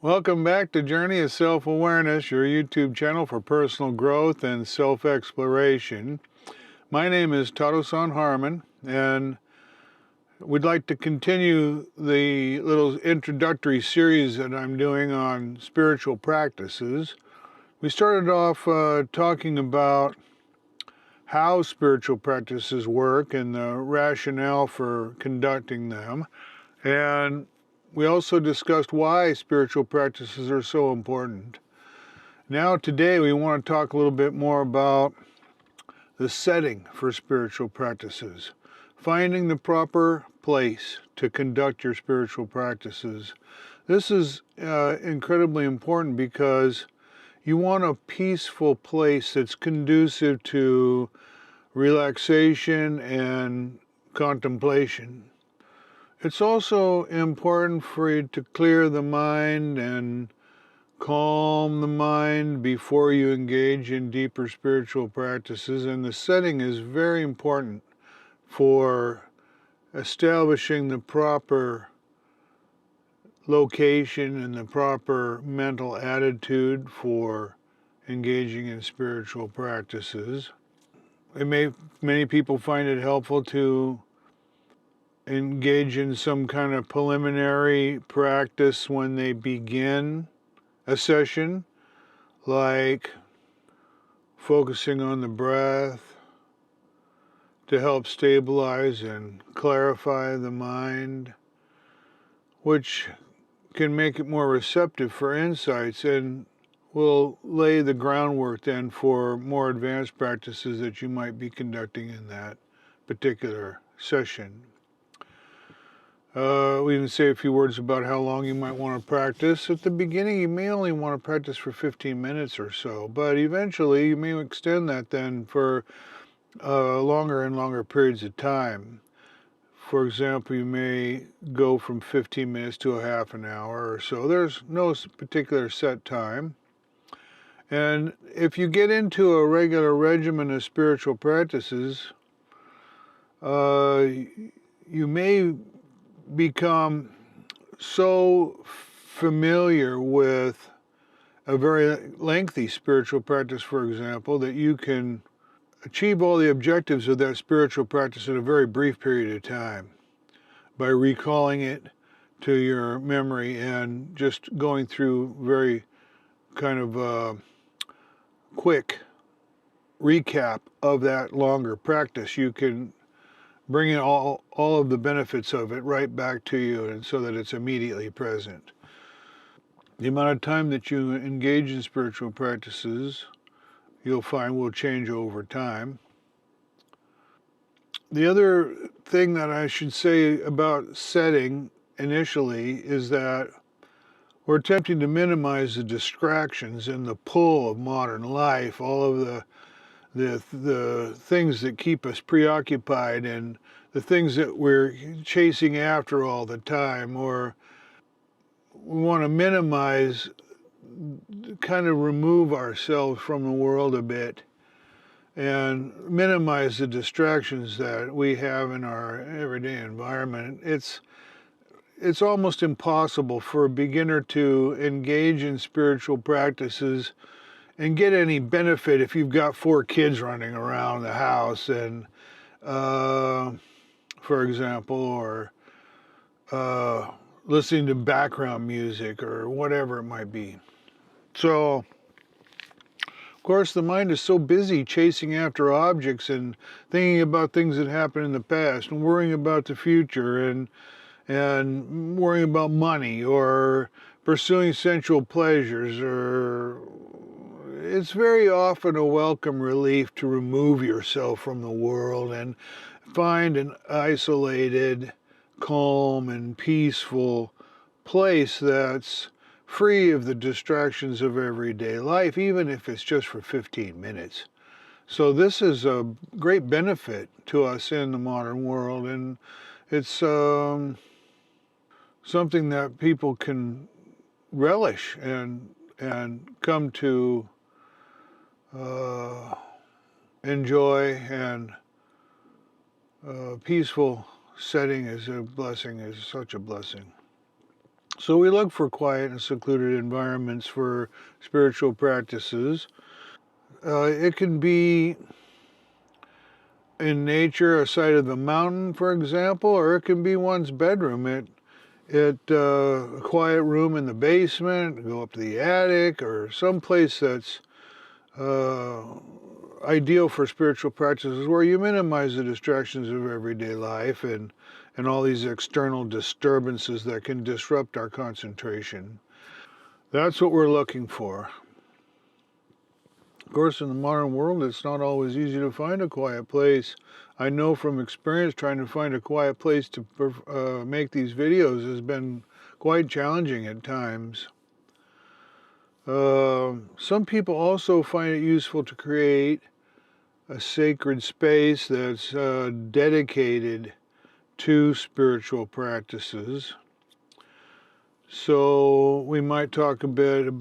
Welcome back to Journey of Self-Awareness, your YouTube channel for personal growth and self-exploration. My name is Taro-san Harmon, and we'd like to continue the little introductory series that I'm doing on spiritual practices. We started off talking about how spiritual practices work and the rationale for conducting them. And we also discussed why spiritual practices are so important. Now today we want to talk a little bit more about the setting for spiritual practices. Finding the proper place to conduct your spiritual practices. This is incredibly important because you want a peaceful place that's conducive to relaxation and contemplation. It's also important for you to clear the mind and calm the mind before you engage in deeper spiritual practices, and the setting is very important for establishing the proper location and the proper mental attitude for engaging in spiritual practices. Many people find it helpful to engage in some kind of preliminary practice when they begin a session, like focusing on the breath to help stabilize and clarify the mind, which can make it more receptive for insights and will lay the groundwork then for more advanced practices that you might be conducting in that particular session. We even say a few words about how long you might want to practice. At the beginning, you may only want to practice for 15 minutes or so, but eventually you may extend that then for longer and longer periods of time. For example, you may go from 15 minutes to a half an hour or so. There's no particular set time. And if you get into a regular regimen of spiritual practices, you may become so familiar with a very lengthy spiritual practice, for example, that you can achieve all the objectives of that spiritual practice in a very brief period of time by recalling it to your memory and just going through very kind of quick recap of that longer practice. You can bringing all of the benefits of it right back to you, and so that it's immediately present. The amount of time that you engage in spiritual practices, you'll find, will change over time. The other thing that I should say about setting initially is that we're attempting to minimize the distractions and the pull of modern life, all of the things that keep us preoccupied and the things that we're chasing after all the time, or we want to minimize, kind of remove ourselves from the world a bit and minimize the distractions that we have in our everyday environment. It's almost impossible for a beginner to engage in spiritual practices and get any benefit if you've got 4 kids running around the house and for example, or listening to background music or whatever it might be. So, of course, the mind is so busy chasing after objects and thinking about things that happened in the past and worrying about the future and worrying about money or pursuing sensual pleasures, or it's very often a welcome relief to remove yourself from the world and find an isolated, calm, and peaceful place that's free of the distractions of everyday life, even if it's just for 15 minutes. So this is a great benefit to us in the modern world, and it's something that people can relish and come to enjoy, and peaceful setting is a blessing, is such a blessing. So we look for quiet and secluded environments for spiritual practices. It can be in nature, a side of the mountain, for example, or it can be one's bedroom. A quiet room in the basement, go up to the attic, or someplace that's uh, ideal for spiritual practices where you minimize the distractions of everyday life and all these external disturbances that can disrupt our concentration. That's what we're looking for. Of course, in the modern world, it's not always easy to find a quiet place. I know from experience trying to find a quiet place to make these videos has been quite challenging at times. Some people also find it useful to create a sacred space that's dedicated to spiritual practices. So we might talk a bit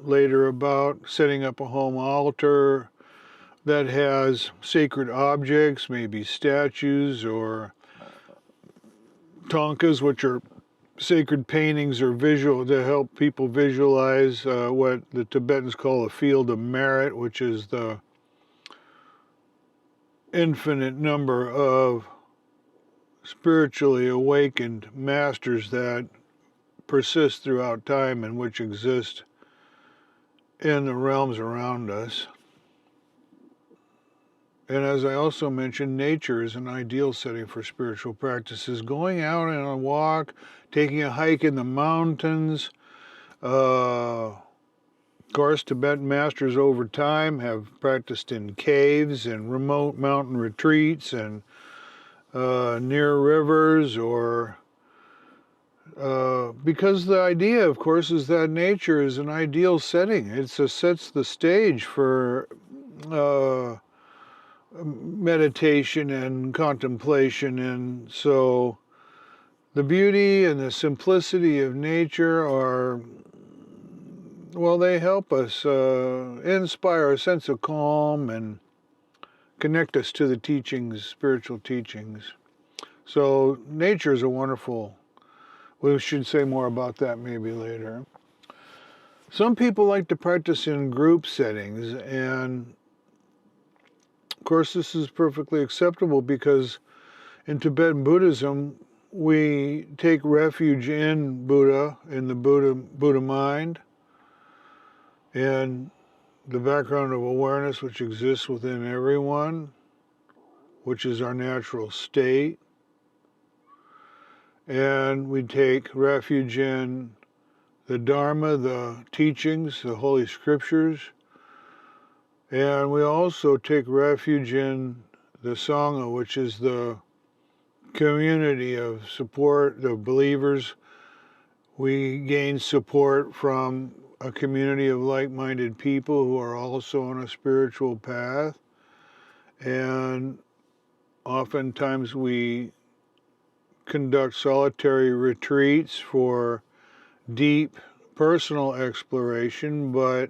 later about setting up a home altar that has sacred objects, maybe statues or thangkas, which are sacred paintings or visual to help people visualize what the Tibetans call a field of merit, which is the infinite number of spiritually awakened masters that persist throughout time and which exist in the realms around us. And as I also mentioned, nature is an ideal setting for spiritual practices. Going out on a walk, taking a hike in the mountains. Of course, Tibetan masters over time have practiced in caves and remote mountain retreats and near rivers or because the idea, of course, is that nature is an ideal setting. It sets the stage for meditation and contemplation, and so the beauty and the simplicity of nature are, well, they help us inspire a sense of calm and connect us to the teachings, spiritual teachings. So nature is a wonderful, we should say more about that maybe later. Some people like to practice in group settings, and of course this is perfectly acceptable because in Tibetan Buddhism we take refuge in Buddha, in the Buddha mind, and the background of awareness which exists within everyone, which is our natural state. And we take refuge in the Dharma, the teachings, the Holy Scriptures. And we also take refuge in the Sangha, which is the community of support of believers. We gain support from a community of like-minded people who are also on a spiritual path. And oftentimes we conduct solitary retreats for deep personal exploration, but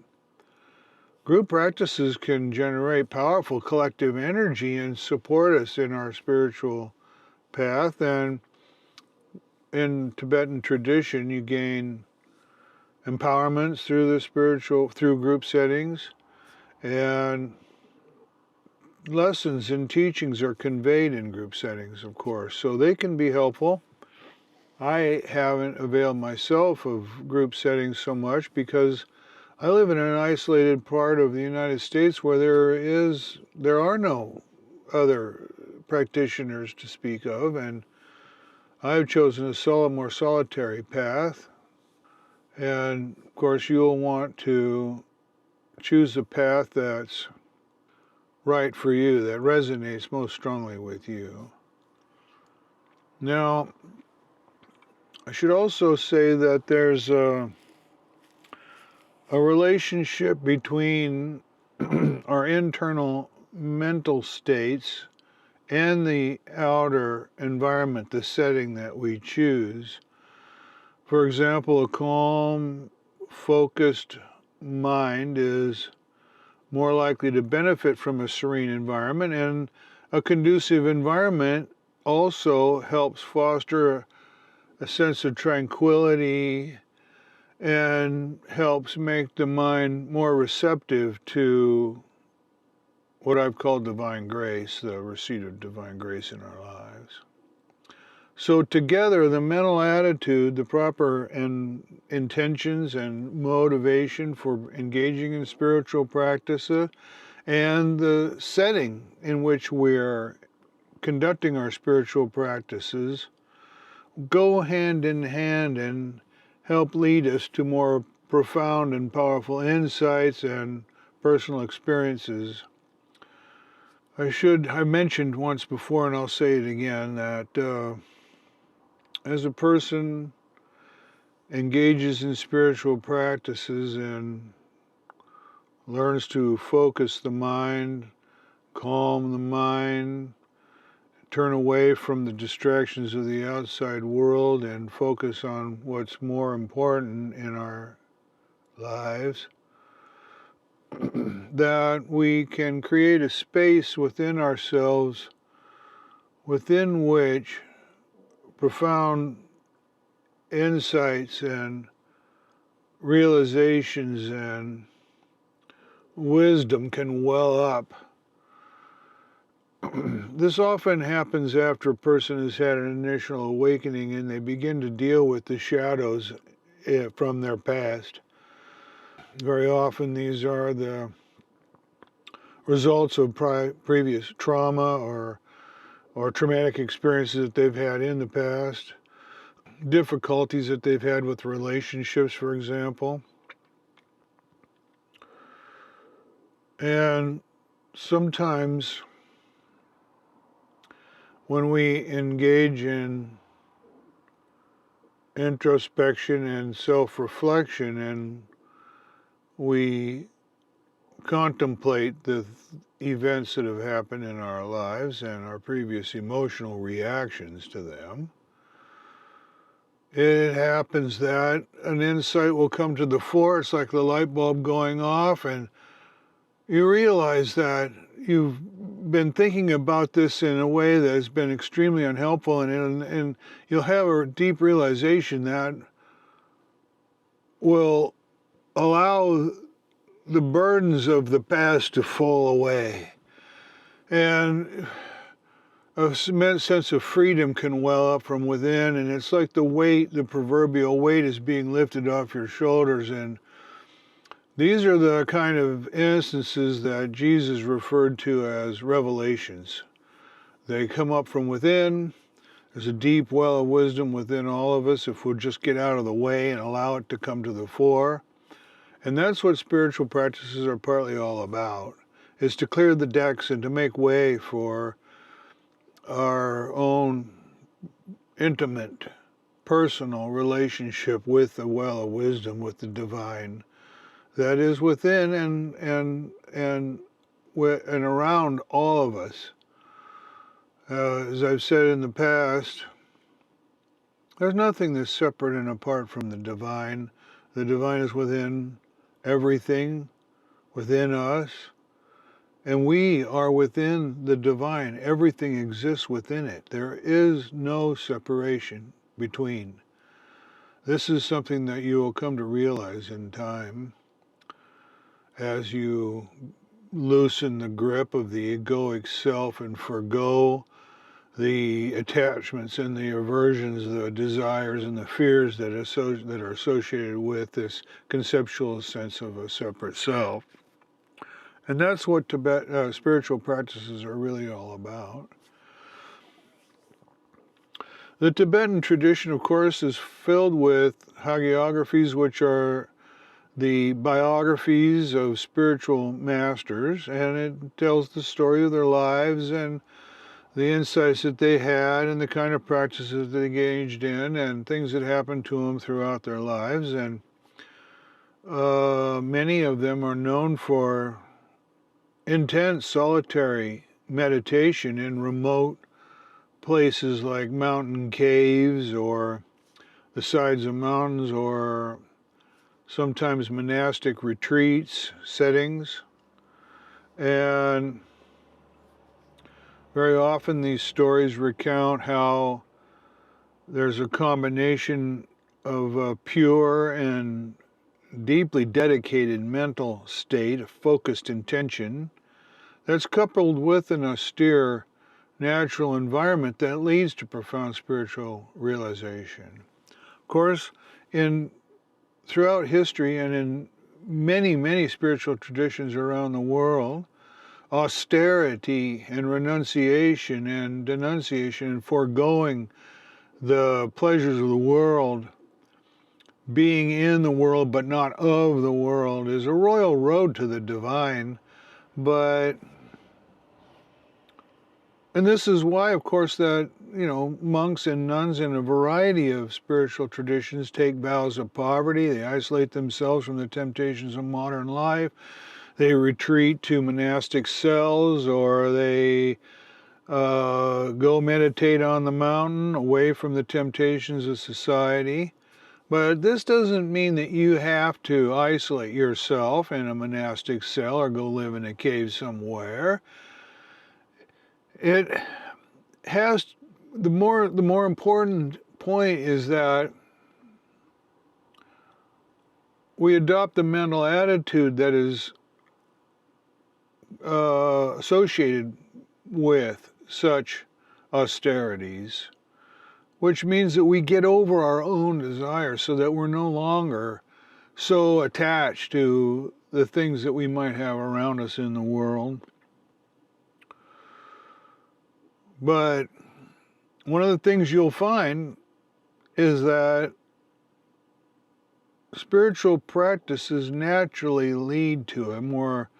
group practices can generate powerful collective energy and support us in our spiritual path. And in Tibetan tradition, you gain empowerments through group settings, and lessons and teachings are conveyed in group settings, of course, so they can be helpful. I haven't availed myself of group settings so much because I live in an isolated part of the United States where there are no other practitioners to speak of, and I've chosen a more solitary path. And of course, you'll want to choose a path that's right for you, that resonates most strongly with you. Now, I should also say that there's a relationship between our internal mental states and the outer environment, the setting that we choose. For example, a calm, focused mind is more likely to benefit from a serene environment, and a conducive environment also helps foster a sense of tranquility and helps make the mind more receptive to what I've called divine grace, the receipt of divine grace in our lives. So together, the mental attitude, the proper intentions and motivation for engaging in spiritual practices, and the setting in which we're conducting our spiritual practices go hand in hand and help lead us to more profound and powerful insights and personal experiences. I mentioned once before, and I'll say it again, that as a person engages in spiritual practices and learns to focus the mind, calm the mind, turn away from the distractions of the outside world and focus on what's more important in our lives, that we can create a space within ourselves within which profound insights and realizations and wisdom can well up. This often happens after a person has had an initial awakening and they begin to deal with the shadows from their past. Very often these are the results of previous trauma or traumatic experiences that they've had in the past, difficulties that they've had with relationships, for example. And sometimes when we engage in introspection and self-reflection and we contemplate the events that have happened in our lives and our previous emotional reactions to them, it happens that an insight will come to the fore. It's like the light bulb going off, and you realize that you've been thinking about this in a way that has been extremely unhelpful, and you'll have a deep realization that will allow the burdens of the past to fall away. And a immense sense of freedom can well up from within, and it's like the proverbial weight is being lifted off your shoulders. And these are the kind of instances that Jesus referred to as revelations. They come up from within. There's a deep well of wisdom within all of us if we'll just get out of the way and allow it to come to the fore. And that's what spiritual practices are partly all about, is to clear the decks and to make way for our own intimate, personal relationship with the well of wisdom, with the divine that is within and around all of us. As I've said in the past, there's nothing that's separate and apart from the divine. The divine is within everything, within us, and we are within the divine. Everything exists within it. There is no separation between. This is something that you will come to realize in time as you loosen the grip of the egoic self and forgo the attachments and the aversions, the desires and the fears that are associated with this conceptual sense of a separate self. And that's what spiritual practices are really all about. The Tibetan tradition, of course, is filled with hagiographies, which are the biographies of spiritual masters, and it tells the story of their lives and the insights that they had and the kind of practices they engaged in and things that happened to them throughout their lives. And many of them are known for intense solitary meditation in remote places like mountain caves or the sides of mountains, or sometimes monastic retreats, settings. And very often these stories recount how There's a combination of a pure and deeply dedicated mental state, a focused intention, that's coupled with an austere natural environment that leads to profound spiritual realization. Of course, throughout history and in many, many spiritual traditions around the world, austerity and renunciation and denunciation and foregoing the pleasures of the world, being in the world but not of the world, is a royal road to the divine. And this is why, of course, that, monks and nuns in a variety of spiritual traditions take vows of poverty. They isolate themselves from the temptations of modern life. They retreat to monastic cells, or they go meditate on the mountain away from the temptations of society. But this doesn't mean that you have to isolate yourself in a monastic cell or go live in a cave somewhere. It has, the more important point is that we adopt the mental attitude that is associated with such austerities, which means that we get over our own desires so that we're no longer so attached to the things that we might have around us in the world. But one of the things you'll find is that spiritual practices naturally lead to a more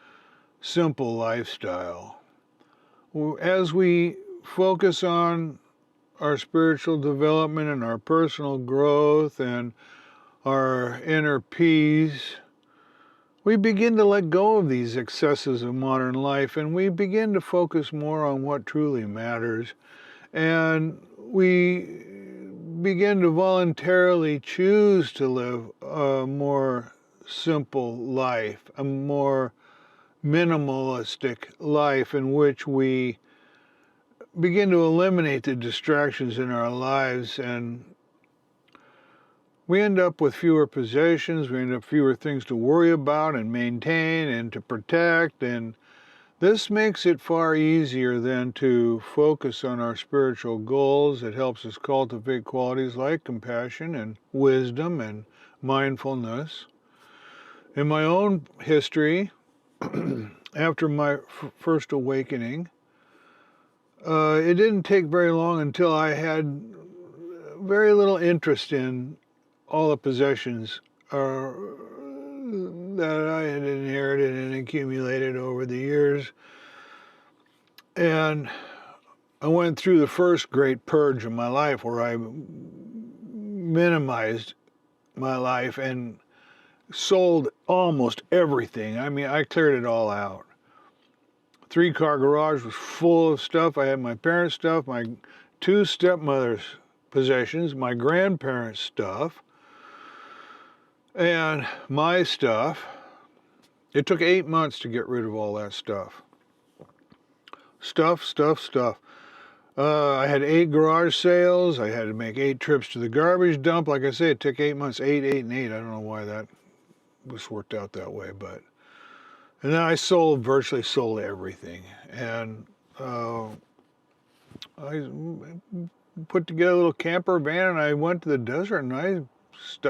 simple lifestyle. As we focus on our spiritual development and our personal growth and our inner peace, we begin to let go of these excesses of modern life, and we begin to focus more on what truly matters. And we begin to voluntarily choose to live a more simple life, a more minimalistic life in which we begin to eliminate the distractions in our lives, and we end up with fewer possessions, we end up fewer things to worry about and maintain and to protect, and this makes it far easier then to focus on our spiritual goals. It helps us cultivate qualities like compassion and wisdom and mindfulness. In my own history, after my first awakening, it didn't take very long until I had very little interest in all the possessions that I had inherited and accumulated over the years. And I went through the first great purge of my life where I minimized my life and sold almost everything. I mean, I cleared it all out. 3-car garage was full of stuff. I had my parents' stuff, my 2 stepmothers' possessions, my grandparents' stuff, and my stuff. It took 8 months to get rid of all that stuff. Stuff. I had 8 garage sales. I had to make 8 trips to the garbage dump. Like I say, it took 8 months, 8, and 8. I don't know why that was worked out that way, but. And then I virtually sold everything. And I put together a little camper van, and I went to the desert, and I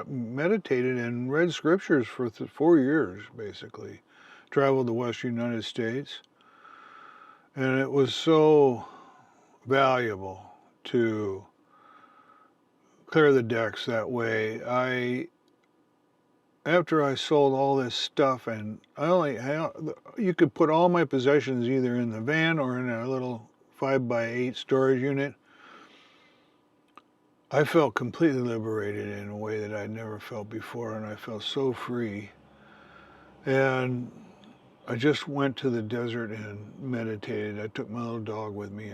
meditated and read scriptures for 4 years, basically. Traveled the Western United States. And it was so valuable to clear the decks that way. After I sold all this stuff, and you could put all my possessions either in the van or in a little 5x8 storage unit. I felt completely liberated in a way that I'd never felt before, and I felt so free. And I just went to the desert and meditated. I took my little dog with me,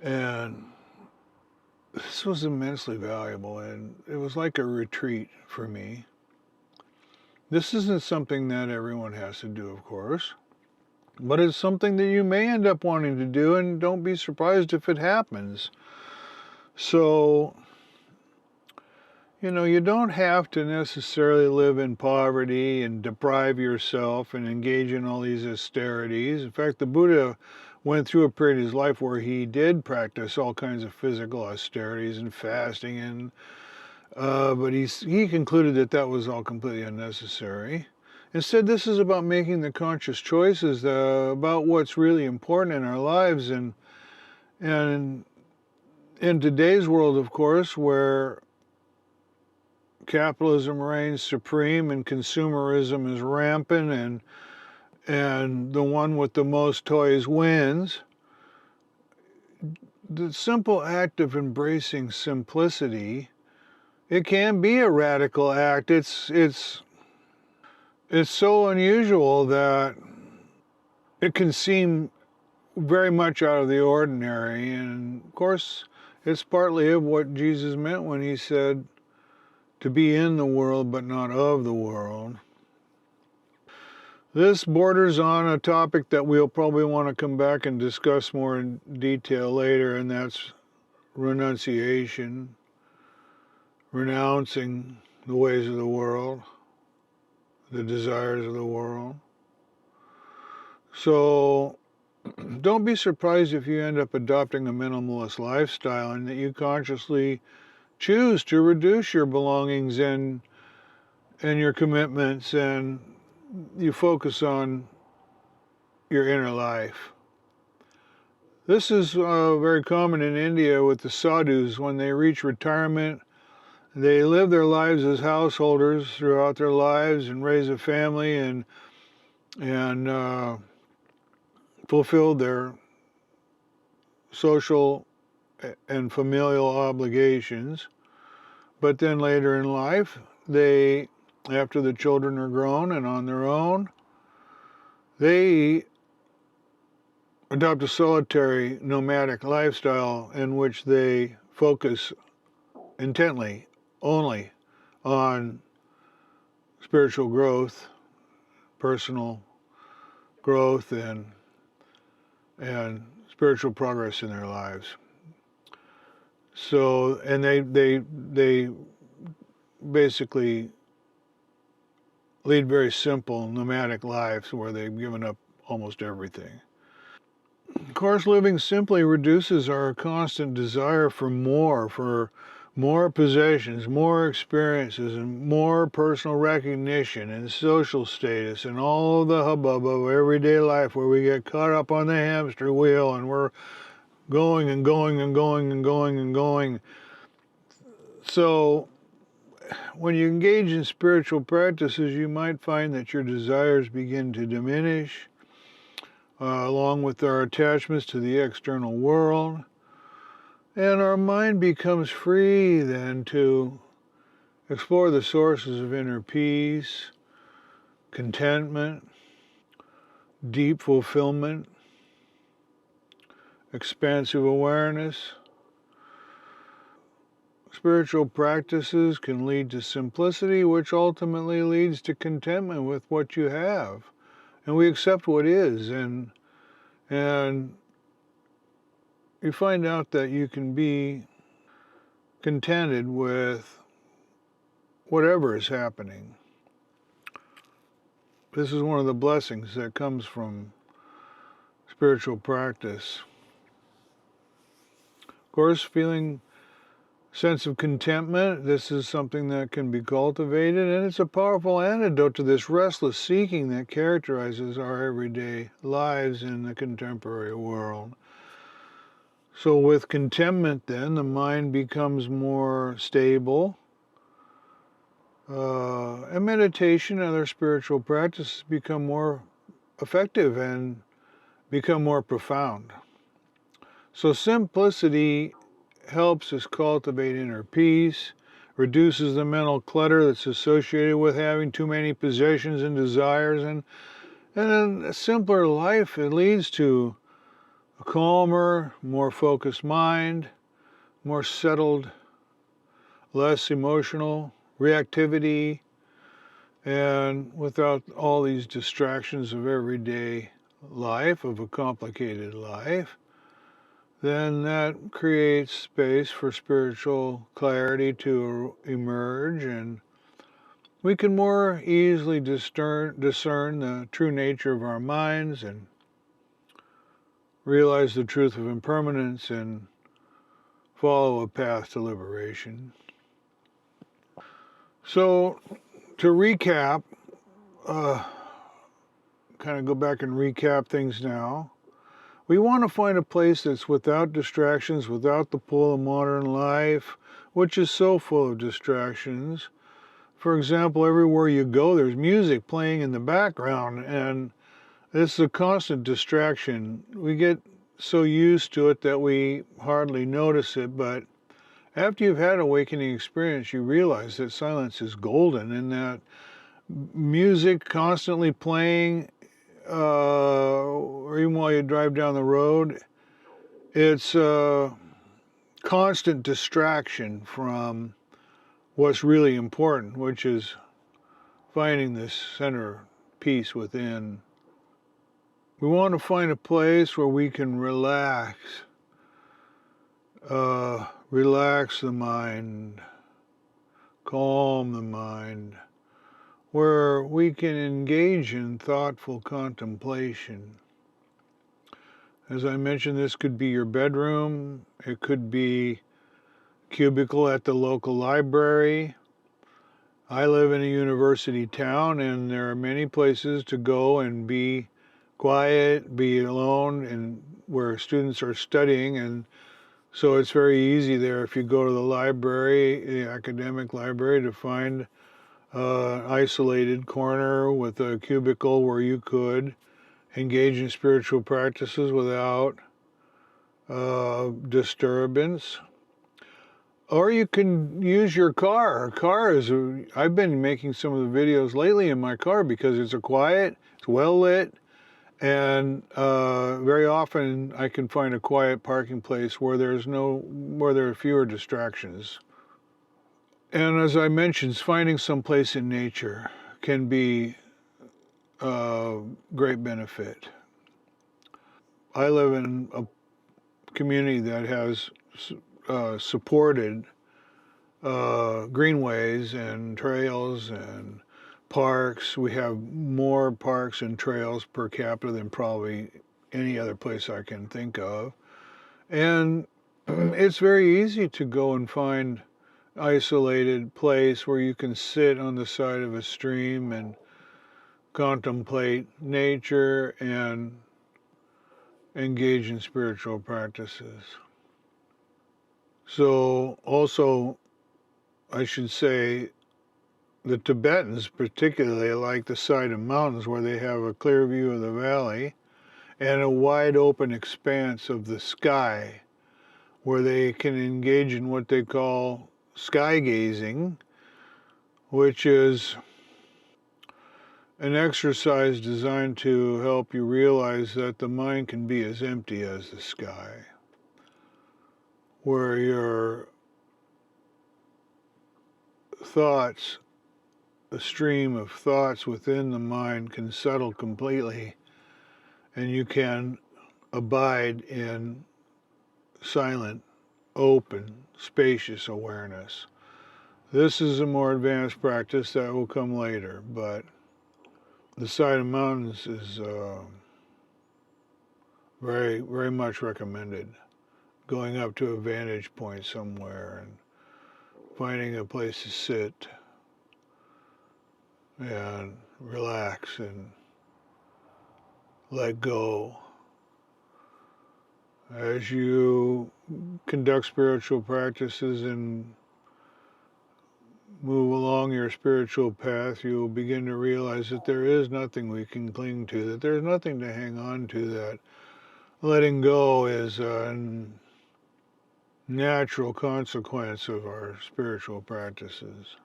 and this was immensely valuable, and it was like a retreat for me. This isn't something that everyone has to do, of course, but it's something that you may end up wanting to do, and don't be surprised if it happens. So, you don't have to necessarily live in poverty and deprive yourself and engage in all these austerities. In fact, the Buddha went through a period of his life where he did practice all kinds of physical austerities and fasting, and but he concluded that that was all completely unnecessary. Instead, this is about making the conscious choices about what's really important in our lives, and in today's world, of course, where capitalism reigns supreme and consumerism is rampant, and the one with the most toys wins, the simple act of embracing simplicity, it can be a radical act. It's so unusual that it can seem very much out of the ordinary. And of course, it's partly of what Jesus meant when he said to be in the world but not of the world. This borders on a topic that we'll probably want to come back and discuss more in detail later, and that's renunciation, renouncing the ways of the world, the desires of the world. So don't be surprised if you end up adopting a minimalist lifestyle and that you consciously choose to reduce your belongings and your commitments, and you focus on your inner life. This is very common in India with the sadhus. When they reach retirement, they live their lives as householders throughout their lives and raise a family and fulfill their social and familial obligations. But then later in life, after the children are grown and on their own, they adopt a solitary nomadic lifestyle in which they focus intently only on spiritual growth, personal growth, and spiritual progress in their lives. So, and they basically lead very simple nomadic lives where they've given up almost everything. Of course, living simply reduces our constant desire for more possessions, more experiences, and more personal recognition and social status and all the hubbub of everyday life, where we get caught up on the hamster wheel and we're going and going and going and going and going. So when you engage in spiritual practices, you might find that your desires begin to diminish, along with our attachments to the external world. And our mind becomes free then to explore the sources of inner peace, contentment, deep fulfillment, expansive awareness. Spiritual practices can lead to simplicity, which ultimately leads to contentment with what you have. And we accept what is, and you find out that you can be contented with whatever is happening. This is one of the blessings that comes from spiritual practice. Of course, feeling sense of contentment, this is something that can be cultivated, and it's a powerful antidote to this restless seeking that characterizes our everyday lives in the contemporary world. So with contentment then, the mind becomes more stable, and meditation and other spiritual practices become more effective and become more profound. So simplicity helps us cultivate inner peace, reduces the mental clutter that's associated with having too many possessions and desires, and in a simpler life, it leads to a calmer, more focused mind, more settled, less emotional reactivity, and without all these distractions of everyday life, of a complicated life. then that creates space for spiritual clarity to emerge, and we can more easily discern the true nature of our minds and realize the truth of impermanence and follow a path to liberation. So, to recap, kind of go back and recap things now. We want to find a place that's without distractions, without the pull of modern life, which is so full of distractions. For example, everywhere you go, there's music playing in the background, and it's a constant distraction. We get so used to it that we hardly notice it, but after you've had an awakening experience, you realize that silence is golden and that music constantly playing, or even while you drive down the road, it's a constant distraction from what's really important, which is finding this center peace within. We want to find a place where we can relax the mind, calm the mind, where we can engage in thoughtful contemplation. As I mentioned, this could be your bedroom, it could be a cubicle at the local library. I live in a university town, and there are many places to go and be quiet, be alone, and where students are studying, and so it's very easy there if you go to the library, the academic library, to find an isolated corner with a cubicle where you could engage in spiritual practices without disturbance. Or you can use your car. I've been making some of the videos lately in my car because it's quiet, it's well lit, and very often I can find a quiet parking place where there are fewer distractions. And as I mentioned, finding some place in nature can be a great benefit. I live in a community that has supported greenways and trails and parks. We have more parks and trails per capita than probably any other place I can think of. And it's very easy to go and find isolated place where you can sit on the side of a stream and contemplate nature and engage in spiritual practices. So also, I should say, the Tibetans particularly like the side of mountains where they have a clear view of the valley and a wide open expanse of the sky where they can engage in what they call sky gazing, which is an exercise designed to help you realize that the mind can be as empty as the sky, where your thoughts, the stream of thoughts within the mind can settle completely, and you can abide in silent, open, spacious awareness. This is a more advanced practice that will come later, but the side of mountains is very, very much recommended. Going up to a vantage point somewhere and finding a place to sit and relax and let go. As you conduct spiritual practices and move along your spiritual path, you will begin to realize that there is nothing we can cling to, that there's nothing to hang on to, that letting go is a natural consequence of our spiritual practices.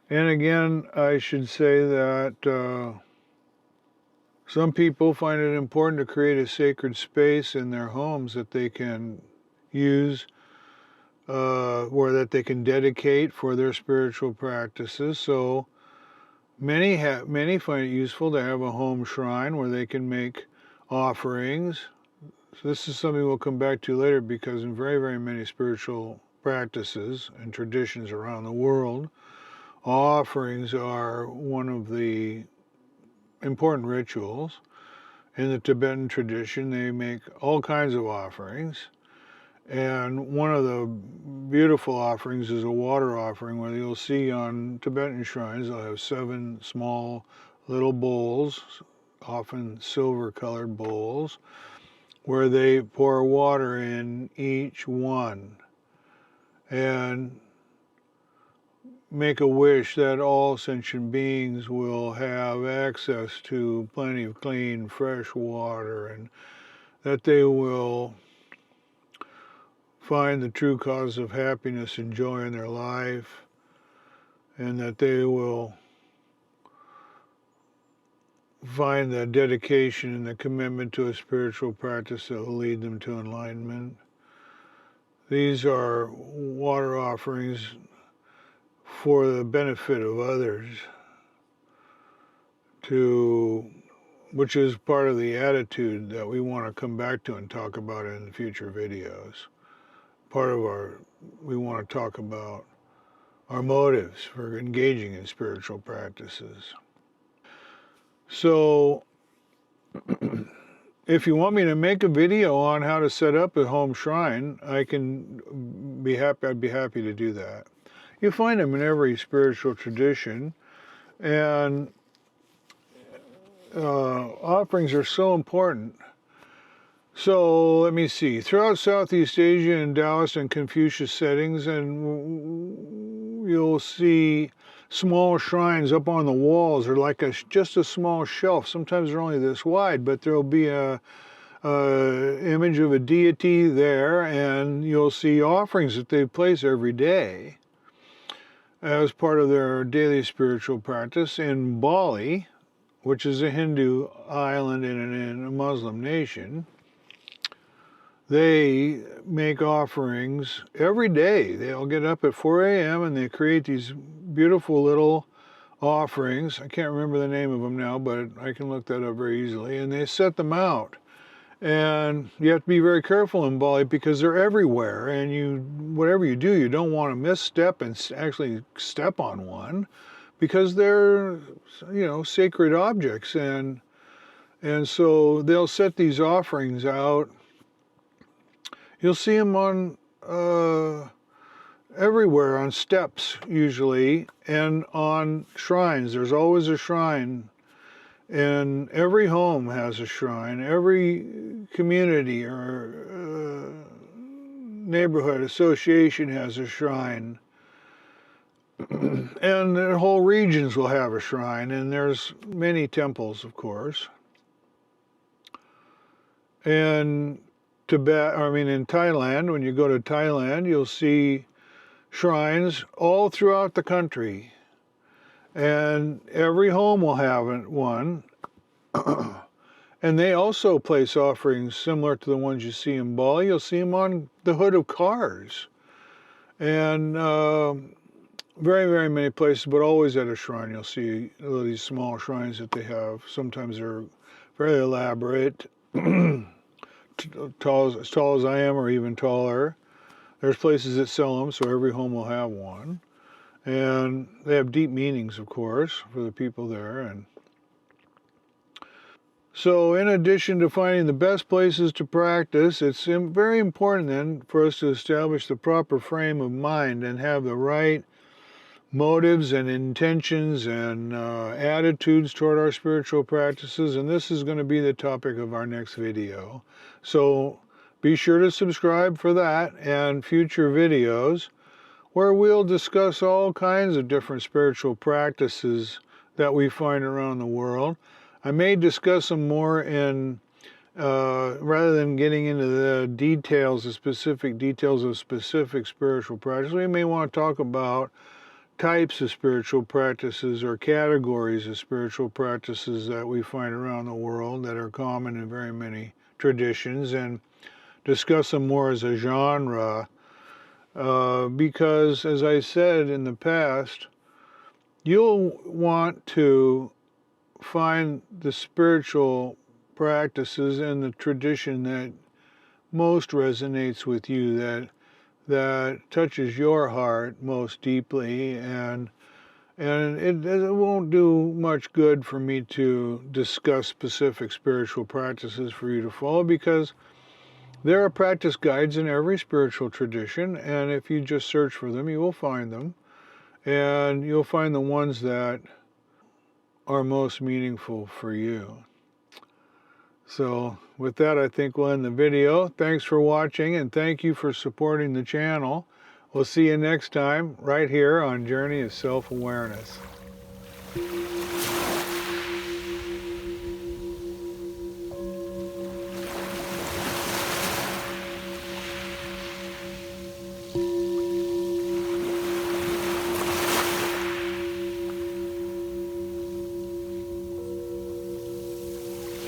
And again, I should say that some people find it important to create a sacred space in their homes that they can use or that they can dedicate for their spiritual practices. So many find it useful to have a home shrine where they can make offerings So this is something we'll come back to later, because in very, very many spiritual practices and traditions around the world, offerings are one of the important rituals. In the Tibetan tradition, they make all kinds of offerings. And one of the beautiful offerings is a water offering, where you'll see on Tibetan shrines, they'll have 7 small little bowls, often silver-colored bowls, where they pour water in each one and make a wish that all sentient beings will have access to plenty of clean, fresh water, and that they will find the true cause of happiness and joy in their life, and that they will find the dedication and the commitment to a spiritual practice that will lead them to enlightenment. These are water offerings for the benefit of others, which is part of the attitude that we want to come back to and talk about in future videos. We want to talk about our motives for engaging in spiritual practices. So, if you want me to make a video on how to set up a home shrine, I'd be happy to do that. You find them in every spiritual tradition, and offerings are so important. So let me see. Throughout Southeast Asia and Taoist and Confucius settings, and you'll see small shrines up on the walls, or like just a small shelf. Sometimes they're only this wide, but there'll be a image of a deity there, and you'll see offerings that they place every day as part of their daily spiritual practice. In Bali, which is a Hindu island in a Muslim nation, they make offerings every day. They'll get up at 4 a.m. and they create these beautiful little offerings. I can't remember the name of them now, but I can look that up very easily. And they set them out. And you have to be very careful in Bali, because they're everywhere. And whatever you do, you don't want to misstep and actually step on one, because they're, sacred objects. And so they'll set these offerings out. You'll see them on everywhere, on steps usually, and on shrines. There's always a shrine, and every home has a shrine. Every community or neighborhood association has a shrine. And the whole regions will have a shrine, and there's many temples, of course. And in Thailand, when you go to Thailand, you'll see shrines all throughout the country. And every home will have one. And they also place offerings similar to the ones you see in Bali. You'll see them on the hood of cars. And very, very many places, but always at a shrine, you'll see these small shrines that they have. Sometimes they're very elaborate, as tall as I am, or even taller. There's places that sell them, so every home will have one. And they have deep meanings, of course, for the people there. And so in addition to finding the best places to practice, it's very important then for us to establish the proper frame of mind and have the right motives and intentions and attitudes toward our spiritual practices. And this is going to be the topic of our next video. So be sure to subscribe for that and future videos, where we'll discuss all kinds of different spiritual practices that we find around the world. I may discuss them more rather than getting into the details, the specific details of specific spiritual practices. We may want to talk about types of spiritual practices or categories of spiritual practices that we find around the world that are common in very many traditions, and discuss them more as a genre, because, as I said in the past, you'll want to find the spiritual practices and the tradition that most resonates with you, that touches your heart most deeply, and it won't do much good for me to discuss specific spiritual practices for you to follow, because there are practice guides in every spiritual tradition, and if you just search for them, you will find them, and you'll find the ones that are most meaningful for you. So with that, I think we'll end the video. Thanks for watching, and thank you for supporting the channel. We'll see you next time right here on Journey of Self-Awareness.